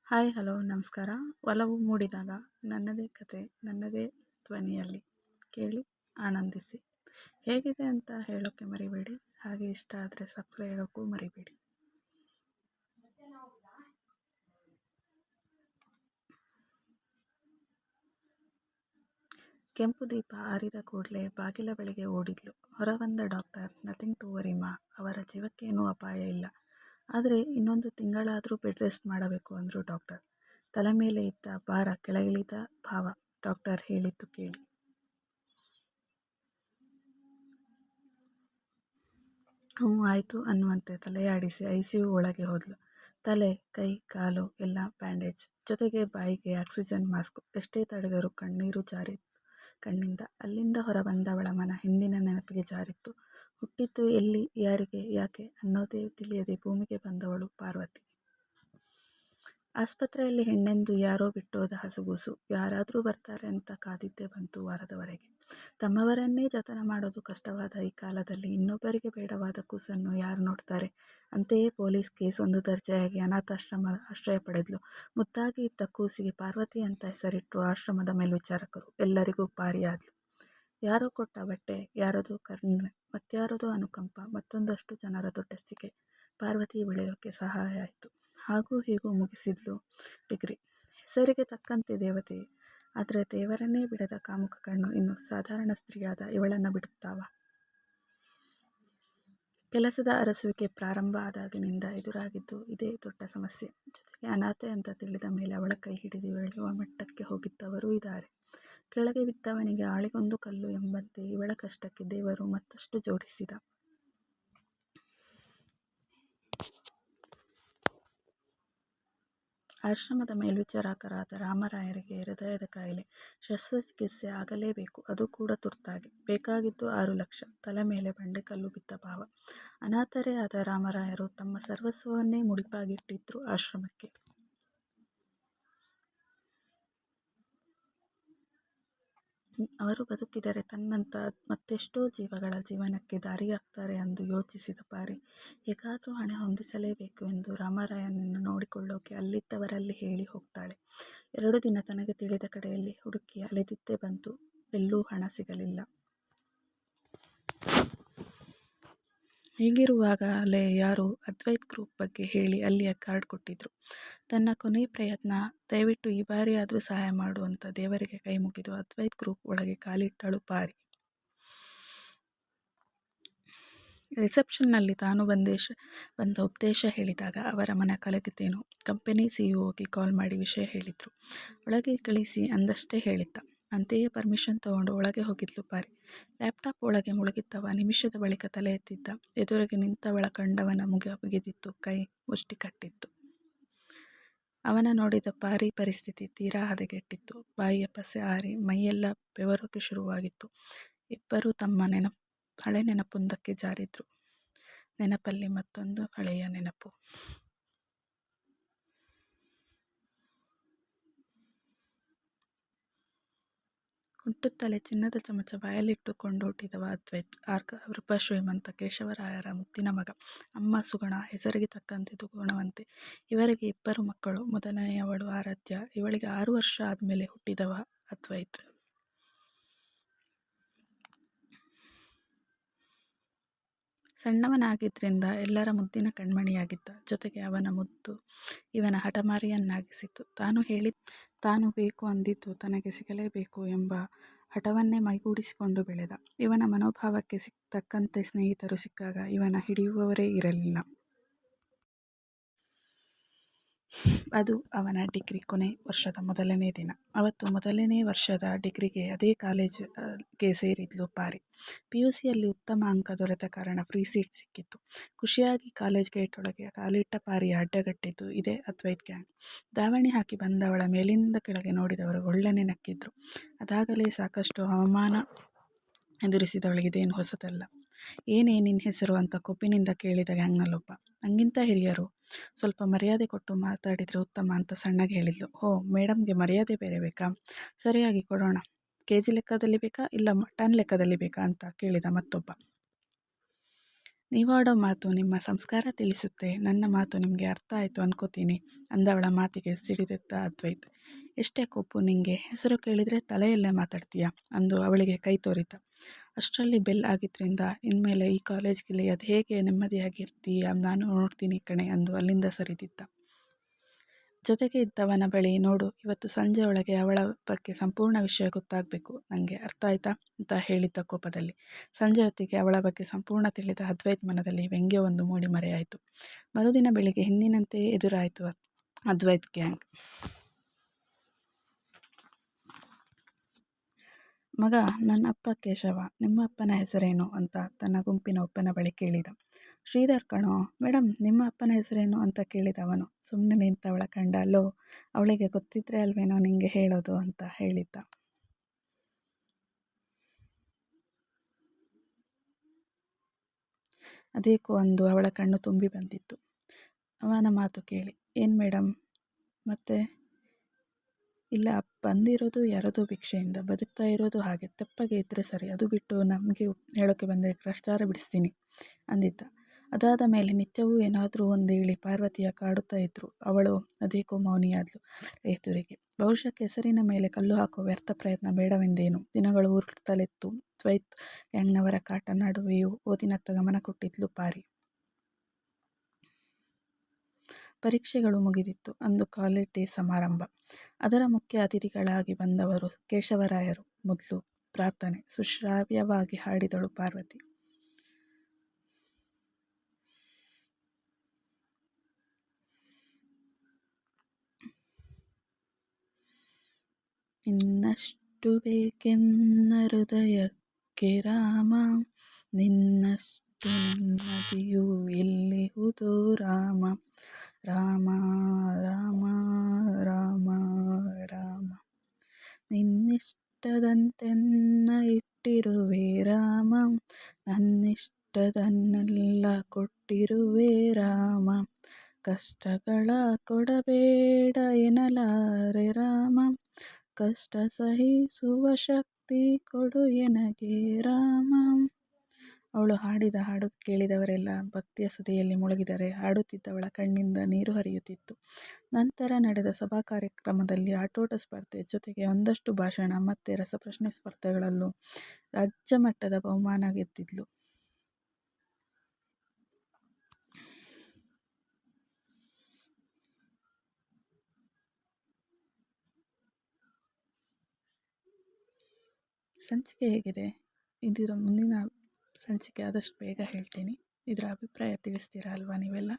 Hi hello ನಮಸ್ಕಾರ. ಒಲವು ಮೂಡಿದಾಗ ನನ್ನದೇ ಕತೆ ನನ್ನದೇ ಧ್ವನಿಯಲ್ಲಿ ಕೇಳಿ ಆನಂದಿಸಿ. ಹೇಗಿದೆ ಅಂತ ಹೇಳೋಕ್ಕೆ ಮರಿಬೇಡಿ. ಹಾಗೆ ಇಷ್ಟ ಆದರೆ ಸಬ್ಸ್ಕ್ರೈಬ್ ಆಗೋಕ್ಕೂ ಮರಿಬೇಡಿ. ಕೆಂಪು ದೀಪ ಆರಿದ ಕೂಡಲೇ ಬಾಗಿಲ ಬಳಿಗೆ ಓಡಿದ್ಲು. ಹೊರ ಬಂದ ಡಾಕ್ಟರ್, ನಥಿಂಗ್ ಟು ವರಿ ಮಾ, ಅವರ ಜೀವಕ್ಕೇನೂ ಅಪಾಯ ಇಲ್ಲ, ಆದರೆ ಇನ್ನೊಂದು ತಿಂಗಳಾದರೂ ಬೆಡ್ ರೆಸ್ಟ್ ಮಾಡಬೇಕು ಅಂದರು ಡಾಕ್ಟರ್. ತಲೆ ಮೇಲೆ ಇದ್ದ ಭಾರ ಕೆಳಗಿಳಿದ ಭಾವ ಡಾಕ್ಟರ್ ಹೇಳಿದ್ದು ಕೇಳಿ. ಹ್ಞೂ ಆಯಿತು ಅನ್ನುವಂತೆ ತಲೆಯಾಡಿಸಿ ICU ಒಳಗೆ ಹೋದ್ಲು. ತಲೆ, ಕೈ, ಕಾಲು ಎಲ್ಲ ಬ್ಯಾಂಡೇಜ್, ಜೊತೆಗೆ ಬಾಯಿಗೆ ಆಕ್ಸಿಜನ್ ಮಾಸ್ಕು. ಎಷ್ಟೇ ತಡೆದರೂ ಕಣ್ಣೀರು ಜಾರಿತ್ತು ಕಣ್ಣಿಂದ. ಅಲ್ಲಿಂದ ಹೊರಬಂದವಳ ಮನ ಹಿಂದಿನ ನೆನಪಿಗೆ ಜಾರಿತ್ತು. ಹುಟ್ಟಿದ್ದು ಎಲ್ಲಿ, ಯಾರಿಗೆ, ಯಾಕೆ ಅನ್ನೋದೇ ತಿಳಿಯದೆ ಭೂಮಿಗೆ ಬಂದವಳು ಪಾರ್ವತಿ. ಆಸ್ಪತ್ರೆಯಲ್ಲಿ ಹೆಣ್ಣೆಂದು ಯಾರೋ ಬಿಟ್ಟೋದ ಹಸುಗೂಸು. ಯಾರಾದರೂ ಬರ್ತಾರೆ ಅಂತ ಕಾದಿದ್ದೇ ಬಂತು ವಾರದವರೆಗೆ. ತಮ್ಮವರನ್ನೇ ಜತನ ಮಾಡೋದು ಕಷ್ಟವಾದ ಈ ಕಾಲದಲ್ಲಿ ಇನ್ನೊಬ್ಬರಿಗೆ ಬೇಡವಾದ ಕೂಸನ್ನು ಯಾರು ನೋಡ್ತಾರೆ? ಅಂತೆಯೇ ಪೊಲೀಸ್ ಕೇಸ್ ಒಂದು ದರ್ಜೆಯಾಗಿ ಆಶ್ರಯ ಪಡೆದ್ಲು. ಮುದ್ದಾಗಿ ಇದ್ದ ಕೂಸಿಗೆ ಪಾರ್ವತಿ ಅಂತ ಹೆಸರಿಟ್ಟು ಆಶ್ರಮದ ಮೇಲ್ವಿಚಾರಕರು ಎಲ್ಲರಿಗೂ ಪಾರಿಯಾದ್ಲು. ಯಾರೋ ಕೊಟ್ಟ ಬಟ್ಟೆ, ಯಾರದೋ ಕರುಣೆ, ಮತ್ಯಾರದೋ ಅನುಕಂಪ, ಮತ್ತೊಂದಷ್ಟು ಜನರ ದೊಡ್ಡಸ್ತಿಕೆ ಪಾರ್ವತಿ ಬೆಳೆಯೋಕ್ಕೆ ಸಹಾಯ ಆಯಿತು. ಹಾಗೂ ಹೀಗೂ ಮುಗಿಸಿದ್ಲು ಡಿಗ್ರಿ. ಹೆಸರಿಗೆ ತಕ್ಕಂತೆ ದೇವತೆ, ಆದರೆ ದೇವರನ್ನೇ ಬಿಡದ ಕಾಮುಕ ಕಣ್ಣು ಇನ್ನು ಸಾಧಾರಣ ಸ್ತ್ರೀಯಾದ ಇವಳನ್ನು ಬಿಡುತ್ತಾವ? ಕೆಲಸದ ಅರಸುವಿಕೆ ಪ್ರಾರಂಭ ಆದಾಗಿನಿಂದ ಎದುರಾಗಿದ್ದು ಇದೇ ದೊಡ್ಡ ಸಮಸ್ಯೆ. ಜೊತೆಗೆ ಅನಾಥೆ ಅಂತ ತಿಳಿದ ಮೇಲೆ ಅವಳ ಕೈ ಹಿಡಿದು ಎಳೆಯುವ ಮಟ್ಟಕ್ಕೆ ಹೋಗಿದ್ದವರೂ ಇದ್ದಾರೆ. ಕೆಳಗೆ ಬಿದ್ದವನಿಗೆ ಆಳಿಗೊಂದು ಕಲ್ಲು ಎಂಬಂತೆ ಇವಳ ಕಷ್ಟಕ್ಕೆ ದೇವರು ಮತ್ತಷ್ಟು ಜೋಡಿಸಿದ. ಆಶ್ರಮದ ಮೇಲ್ವಿಚಾರಕರಾದ ರಾಮರಾಯರಿಗೆ ಹೃದಯದ ಕಾಯಿಲೆ. ಶಸ್ತ್ರಚಿಕಿತ್ಸೆ ಆಗಲೇಬೇಕು, ಅದು ಕೂಡ ತುರ್ತಾಗಿ. ಬೇಕಾಗಿದ್ದು 6 ಲಕ್ಷ. ತಲೆ ಮೇಲೆ ಬಂಡೆಕಲ್ಲು ಬಿದ್ದ ಭಾವ. ಅನಾಥರೇ ಆದ ರಾಮರಾಯರು ತಮ್ಮ ಸರ್ವಸ್ವವನ್ನೇ ಮುಡಿಪಾಗಿಟ್ಟಿದ್ರು ಆಶ್ರಮಕ್ಕೆ. ಅವರು ಬದುಕಿದರೆ ತನ್ನಂಥ ಮತ್ತೆಷ್ಟೋ ಜೀವಗಳ ಜೀವನಕ್ಕೆ ದಾರಿಯಾಗ್ತಾರೆ ಎಂದು ಯೋಚಿಸಿದ ಪಾರಿ, ಹೇಗಾದರೂ ಹಣೆ ಹೊಂದಿಸಲೇಬೇಕು ಎಂದು ರಾಮರಾಯನನ್ನು ನೋಡಿಕೊಳ್ಳೋಕೆ ಅಲ್ಲಿದ್ದವರಲ್ಲಿ ಹೇಳಿ ಹೋಗ್ತಾಳೆ. 2 ದಿನ ತನಗೆ ತಿಳಿದ ಕಡೆಯಲ್ಲಿ ಹುಡುಕಿ ಅಲೆದಿದ್ದೇ ಬಂತು, ಎಲ್ಲೂ ಹಣ ಸಿಗಲಿಲ್ಲ. ಹೀಗಿರುವಾಗಲೇ ಯಾರೋ ಅದ್ವೈತ್ ಗ್ರೂಪ್ ಬಗ್ಗೆ ಹೇಳಿ ಅಲ್ಲಿಯ ಕಾರ್ಡ್ ಕೊಟ್ಟಿದ್ರು. ತನ್ನ ಕೊನೆ ಪ್ರಯತ್ನ, ದಯವಿಟ್ಟು ಈ ಬಾರಿಯಾದರೂ ಸಹಾಯ ಮಾಡು ಅಂತ ದೇವರಿಗೆ ಕೈ ಮುಗಿದು ಅದ್ವೈತ್ ಗ್ರೂಪ್ ಒಳಗೆ ಕಾಲಿಟ್ಟಳು ಪಾರಿ. ರಿಸೆಪ್ಷನ್ನಲ್ಲಿ ತಾನು ಬಂದ ಉದ್ದೇಶ ಹೇಳಿದಾಗ ಅವರ ಮನ ಕಲಗಿತೇನೋ. ಕಂಪನಿ CEOಗೆ ಕಾಲ್ ಮಾಡಿ ವಿಷಯ ಹೇಳಿದ್ರು. ಒಳಗೆ ಕಳಿಸಿ ಅಂದಷ್ಟೇ ಹೇಳಿದ್ದ. ಅಂತೆಯೇ ಪರ್ಮಿಷನ್ ತಗೊಂಡು ಒಳಗೆ ಹೋಗಿದ್ಲು ಪಾರಿ. ಲ್ಯಾಪ್ಟಾಪ್ ಒಳಗೆ ಮುಳುಗಿದ್ದವ ನಿಮಿಷದ ಬಳಿಕ ತಲೆ ಎತ್ತಿದ್ದ. ಎದುರಿಗೆ ನಿಂತವಳ ಕಂಡವನ ಮುಗಿದಿತ್ತು, ಕೈ ಮುಷ್ಟಿ ಕಟ್ಟಿತ್ತು. ಅವನ ನೋಡಿದ ಪಾರಿ ಪರಿಸ್ಥಿತಿ ತೀರಾ ಹದಗೆಟ್ಟಿತ್ತು. ಬಾಯಿಯ ಪಸೆ ಆರಿ ಮೈಯೆಲ್ಲ ಬೆವರೋಕೆ ಶುರುವಾಗಿತ್ತು. ಇಬ್ಬರೂ ತಮ್ಮ ಹಳೆ ನೆನಪೊಂದಕ್ಕೆ ಜಾರಿದ್ರು. ನೆನಪಲ್ಲಿ ಮತ್ತೊಂದು ಹಳೆಯ ನೆನಪು. ಕುಂಟುತ್ತಲೇ ಚಿನ್ನದ ಚಮಚ ಬಾಯಲ್ಲಿಟ್ಟುಕೊಂಡು ಹುಟ್ಟಿದವ ಅದ್ವೈತ್. ವೃಪ ಶ್ರೀಮಂತ ಕೇಶವರಾಯರ ಮುದ್ದಿನ ಮಗ. ಅಮ್ಮ ಸುಗುಣ, ಹೆಸರಿಗೆ ತಕ್ಕಂತೆ ಗುಣವಂತೆ. ಇವರಿಗೆ 2 ಮಕ್ಕಳು. ಮೊದಲನೆಯವಳು ಆರಾಧ್ಯ. ಇವಳಿಗೆ 6 ವರ್ಷ ಆದಮೇಲೆ ಹುಟ್ಟಿದವ ಅದ್ವೈತ್. ಸಣ್ಣವನಾಗಿದ್ರಿಂದ ಎಲ್ಲರ ಮುದ್ದಿನ ಕಣ್ಮಣಿಯಾಗಿದ್ದ. ಜೊತೆಗೆ ಅವನ ಮುದ್ದು ಇವನ ಹಠಮಾರಿಯನ್ನಾಗಿಸಿತ್ತು. ತಾನು ಬೇಕು ಅಂದಿದ್ದು ತನಗೆ ಸಿಗಲೇಬೇಕು ಎಂಬ ಹಠವನ್ನೇ ಮೈಗೂಡಿಸಿಕೊಂಡು ಬೆಳೆದ. ಇವನ ಮನೋಭಾವಕ್ಕೆ ತಕ್ಕಂತೆ ಸ್ನೇಹಿತರು ಸಿಕ್ಕಾಗ ಇವನ ಹಿಡಿಯುವವರೇ ಇರಲಿಲ್ಲ. ಅದು ಅವನ ಡಿಗ್ರಿ ಕೊನೆ ವರ್ಷದ ಮೊದಲನೇ ದಿನ. ಅವತ್ತು ಮೊದಲನೇ ವರ್ಷದ ಡಿಗ್ರಿಗೆ ಅದೇ ಕಾಲೇಜಿಗೆ ಸೇರಿದ್ಲು ಪಾರಿ. PUCಯಲ್ಲಿ ಉತ್ತಮ ಅಂಕ ದೊರೆತ ಕಾರಣ ಫ್ರೀ ಸೀಟ್ ಸಿಕ್ಕಿತ್ತು. ಖುಷಿಯಾಗಿ ಕಾಲೇಜ್ ಗೇಟ್ ಒಳಗೆ ಕಾಲಿಟ್ಟ ಪಾರಿಯ ಅಡ್ಡಗಟ್ಟಿದ್ದು ಇದೇ ಅದ್ವೈತ್ ಗ್ಯಾಂಗ್. ದಾವಣಿ ಹಾಕಿ ಬಂದವಳ ಮೇಲಿಂದ ಕೆಳಗೆ ನೋಡಿದವರು ಒಳ್ಳೆನೆ ನಕ್ಕಿದ್ರು. ಅದಾಗಲೇ ಸಾಕಷ್ಟು ಅವಮಾನ ಎದುರಿಸಿದವಳಿಗೆ ಇದೇನು ಹೊಸತಲ್ಲ. ಏನೇ ನಿನ್ನ ಹೆಸರು ಅಂತ ಕೊಬ್ಬಿನಿಂದ ಕೇಳಿದ ಗ್ಯಾಂಗ್ನಲ್ಲೊಬ್ಬ. ನಂಗಿಂತ ಹಿರಿಯರು, ಸ್ವಲ್ಪ ಮರ್ಯಾದೆ ಕೊಟ್ಟು ಮಾತಾಡಿದರೆ ಉತ್ತಮ ಅಂತ ಸಣ್ಣಗೆ ಹೇಳಿದ್ಲು. ಹೋ, ಮೇಡಮ್ಗೆ ಮರ್ಯಾದೆ ಬೇರೆ ಬೇಕಾ? ಸರಿಯಾಗಿ ಕೊಡೋಣ. KG ಲೆಕ್ಕದಲ್ಲಿ ಬೇಕಾ ಇಲ್ಲ ಟನ್ ಲೆಕ್ಕದಲ್ಲಿ ಬೇಕಾ ಅಂತ ಕೇಳಿದ ಮತ್ತೊಬ್ಬ. ನೀವಾಡೋ ಮಾತು ನಿಮ್ಮ ಸಂಸ್ಕಾರ ತಿಳಿಸುತ್ತೆ. ನನ್ನ ಮಾತು ನಿಮಗೆ ಅರ್ಥ ಆಯಿತು ಅನ್ಕೋತೀನಿ ಅಂದವಳ ಮಾತಿಗೆ ಸಿಡಿದೆದ್ದ ಅದ್ವೈತ್. ಎಷ್ಟೇ ಕೊಪ್ಪು ನಿಂಗೆ, ಹೆಸರು ಕೇಳಿದರೆ ತಲೆಯಲ್ಲೇ ಮಾತಾಡ್ತೀಯ ಅಂದು ಅವಳಿಗೆ ಕೈ ತೋರಿದ. ಅಷ್ಟರಲ್ಲಿ ಬೆಲ್ ಆಗಿದ್ರಿಂದ ಇನ್ಮೇಲೆ ಈ ಕಾಲೇಜ್ಗಿಳಿಯೋದು ಹೇಗೆ ನೆಮ್ಮದಿಯಾಗಿರ್ತೀಯ ನಾನು ನೋಡ್ತೀನಿ ಕಣೆ ಅಂದು ಅಲ್ಲಿಂದ ಸರಿದಿದ್ದ. ಜೊತೆಗೆ ಇದ್ದವನ ಬಳಿ, ನೋಡು ಇವತ್ತು ಸಂಜೆ ಒಳಗೆ ಅವಳ ಬಗ್ಗೆ ಸಂಪೂರ್ಣ ವಿಷಯ ಗೊತ್ತಾಗಬೇಕು ನನಗೆ, ಅರ್ಥ ಆಯ್ತಾ ಅಂತ ಹೇಳಿದ್ದ ಕೋಪದಲ್ಲಿ. ಸಂಜೆ ಹೊತ್ತಿಗೆ ಅವಳ ಬಗ್ಗೆ ಸಂಪೂರ್ಣ ತಿಳಿದ ಅದ್ವೈತ್ ಮನದಲ್ಲಿ ವ್ಯಂಗ್ಯವೊಂದು ಮೂಡಿ ಮರೆಯಾಯಿತು. ಮರುದಿನ ಬೆಳಿಗ್ಗೆ ಹಿಂದಿನಂತೆಯೇ ಎದುರಾಯಿತು ಅದ್ವೈತ್ ಗ್ಯಾಂಗ್. ಮಗ, ನನ್ನ ಅಪ್ಪ ಕೇಶವ, ನಿಮ್ಮ ಅಪ್ಪನ ಹೆಸರೇನು ಅಂತ ತನ್ನ ಗುಂಪಿನ ಒಬ್ಬನ ಬಳಿ ಕೇಳಿದ. ಶ್ರೀಧರ್ ಕಣೋ. ಮೇಡಮ್, ನಿಮ್ಮ ಅಪ್ಪನ ಹೆಸರೇನು ಅಂತ ಕೇಳಿದವನು ಸುಮ್ಮನೆ ನಿಂತವಳ ಕಂಡ. ಲೋ, ಅವಳಿಗೆ ಗೊತ್ತಿದ್ರೆ ಅಲ್ವೇನೋ ನಿಂಗೆ ಹೇಳೋದು ಅಂತ ಹೇಳಿದ್ದ. ಅದೇಕೋ ಅಂದು ಅವಳ ಕಣ್ಣು ತುಂಬಿ ಬಂದಿತ್ತು ಅವನ ಮಾತು ಕೇಳಿ. ಏನು ಮೇಡಮ್ ಮತ್ತೆ? ಇಲ್ಲ, ಬಂದಿರೋದು ಯಾರದೋ ಭಿಕ್ಷೆಯಿಂದ, ಬದುಕ್ತಾ ಇರೋದು ಹಾಗೆ, ತೆಪ್ಪಗೆ ಇದ್ದರೆ ಸರಿ, ಅದು ಬಿಟ್ಟು ನಮಗೆ ಹೇಳೋಕ್ಕೆ ಬಂದರೆ ಗ್ರಹಚಾರ ಬಿಡಿಸ್ತೀನಿ ಅಂದಿದ್ದ. ಅದಾದ ಮೇಲೆ ನಿತ್ಯವೂ ಏನಾದರೂ ಒಂದು ಹೇಳಿ ಪಾರ್ವತಿಯ ಕಾಡುತ್ತಾ ಇದ್ರು. ಅವಳು ಅದೇಕೋ ಮೌನಿಯಾದ್ಲು ಎದುರಿಗೆ. ಬಹುಶಃ ಕೆಸರಿನ ಮೇಲೆ ಕಲ್ಲು ಹಾಕುವ ವ್ಯರ್ಥ ಪ್ರಯತ್ನ ಬೇಡವೆಂದೇನು. ದಿನಗಳು ಉರುಳುತ್ತಲಿತ್ತು. ದ್ವೈತ್ ಗ್ಯಾಂಗ್ನವರ ಕಾಟ ನಡುವೆಯೂ ಓದಿನತ್ತ ಗಮನ ಕೊಟ್ಟಿದ್ಲು ಪಾರಿ. ಪರೀಕ್ಷೆಗಳು ಮುಗಿದಿತ್ತು. ಅಂದು ಕಾಲೇಜ್ ಡೇ ಸಮಾರಂಭ. ಅದರ ಮುಖ್ಯ ಅತಿಥಿಗಳಾಗಿ ಬಂದವರು ಕೇಶವರಾಯರು. ಮೊದಲು ಪ್ರಾರ್ಥನೆ ಸುಶ್ರಾವ್ಯವಾಗಿ ಹಾಡಿದಳು ಪಾರ್ವತಿ. ಇನ್ನಷ್ಟು ಬೇಕೆನ್ನ ಹೃದಯಕ್ಕೆ ರಾಮ, ನಿನ್ನಷ್ಟು ನೆಮ್ಮದಿಯೂ ಎಲ್ಲಿಹುದೋ ರಾಮ, ರಾಮ ರಾಮ ರಾಮ ರಾಮ, ನಿನ್ನಿಷ್ಟದಂತೆನ್ನ ಇಟ್ಟಿರುವೆ ರಾಮ, ನನ್ನಿಷ್ಟದನ್ನೆಲ್ಲ ಕೊಟ್ಟಿರುವೆ ರಾಮ, ಕಷ್ಟಗಳ ಕೊಡಬೇಡ ಎನ್ನಲಾರೆ ರಾಮ, ಕಷ್ಟ ಸಹಿಸುವ ಶಕ್ತಿ ಕೊಡು ಎನಗೆ ರಾಮ. ಅವಳು ಹಾಡಿದ ಹಾಡು ಕೇಳಿದವರೆಲ್ಲ ಭಕ್ತಿಯ ಸುಧಿಯಲ್ಲಿ ಮುಳುಗಿದರೆ ಹಾಡುತ್ತಿದ್ದವಳ ಕಣ್ಣಿಂದ ನೀರು ಹರಿಯುತ್ತಿತ್ತು. ನಂತರ ನಡೆದ ಸಭಾ ಕಾರ್ಯಕ್ರಮದಲ್ಲಿ ಆಟೋಟ ಸ್ಪರ್ಧೆ ಜೊತೆಗೆ ಒಂದಷ್ಟು ಭಾಷಣ ಮತ್ತು ರಸಪ್ರಶ್ನೆ ಸ್ಪರ್ಧೆಗಳಲ್ಲೂ ರಾಜ್ಯ ಮಟ್ಟದ ಬಹುಮಾನ ಗೆದ್ದಿದ್ಲು. ಸಂಚಿಕೆ ಹೇಗಿದೆ? ಇದರ ಮುಂದಿನ ಸಂಚಿಕೆ ಆದಷ್ಟು ಬೇಗ ಹೇಳ್ತೀನಿ. ಇದರ ಅಭಿಪ್ರಾಯ ತಿಳಿಸ್ತೀರಾ ಅಲ್ವಾ ನೀವೆಲ್ಲ?